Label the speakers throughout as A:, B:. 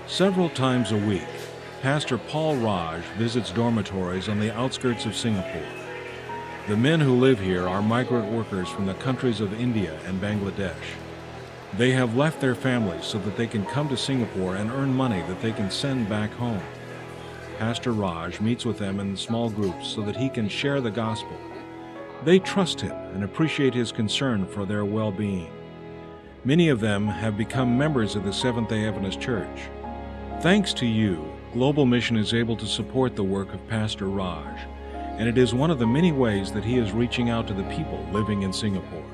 A: Several times a week, Pastor Paul Raj visits dormitories on the outskirts of Singapore. The men who live here are migrant workers from the countries of India and Bangladesh. They have left their families so that they can come to Singapore and earn money that they can send back home. Pastor Raj meets with them in small groups so that he can share the gospel. They trust him and appreciate his concern for their well-being. Many of them have become members of the Seventh-day Adventist Church. Thanks to you, Global Mission is able to support the work of Pastor Raj, and it is one of the many ways that he is reaching out to the people living in Singapore.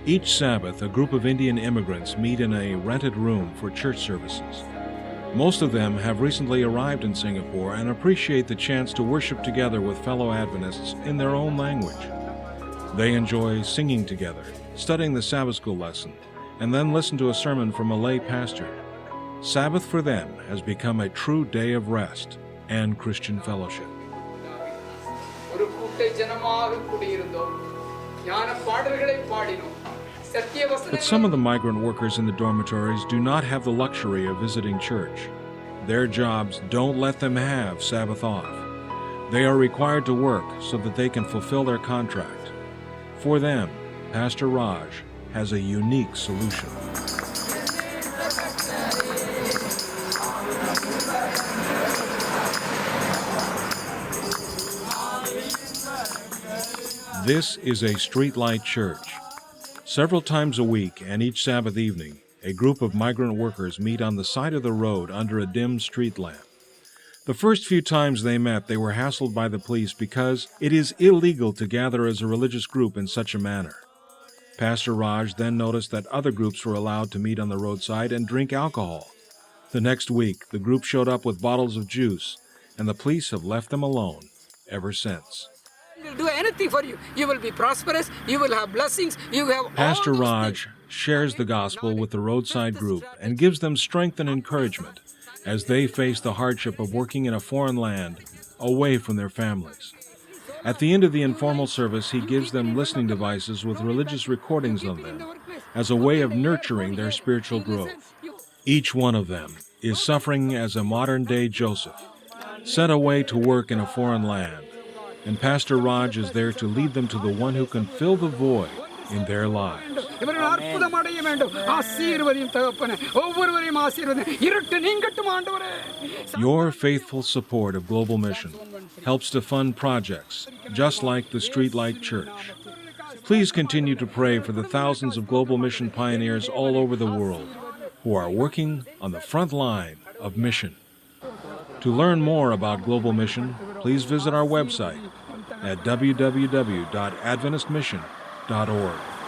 A: Each Sabbath, a group of Indian immigrants meet in a rented room for church services. Most of them have recently arrived in Singapore and appreciate the chance to worship together with fellow Adventists in their own language. They enjoy singing together, studying the Sabbath school lesson, and then listen to a sermon from a lay pastor. Sabbath for them has become a true day of rest and Christian fellowship. But some of the migrant workers in the dormitories do not have the luxury of visiting church. Their jobs don't let them have Sabbath off. They are required to work so that they can fulfill their contract. For them, Pastor Raj has a unique solution. This is a streetlight church. Several times a week and each Sabbath evening, a group of migrant workers meet on the side of the road under a dim street lamp. The first few times they met, they were hassled by the police because it is illegal to gather as a religious group in such a manner. Pastor Raj then noticed that other groups were allowed to meet on the roadside and drink alcohol. The next week, the group showed up with bottles of juice, and the police have left them alone ever since.
B: Will do anything for you. You will be prosperous, you will have blessings, you have
A: Pastor Raj shares the gospel with the roadside group and gives them strength and encouragement as they face the hardship of working in a foreign land away from their families. At the end of the informal service, he gives them listening devices with religious recordings on them as a way of nurturing their spiritual growth. Each one of them is suffering as a modern-day Joseph, sent away to work in a foreign land. And Pastor Raj is there to lead them to the one who can fill the void in their lives. Your faithful support of Global Mission helps to fund projects just like the Streetlight Church. Please continue to pray for the thousands of Global Mission pioneers all over the world who are working on the front line of mission. To learn more about Global Mission, please visit our website at www.adventistmission.org.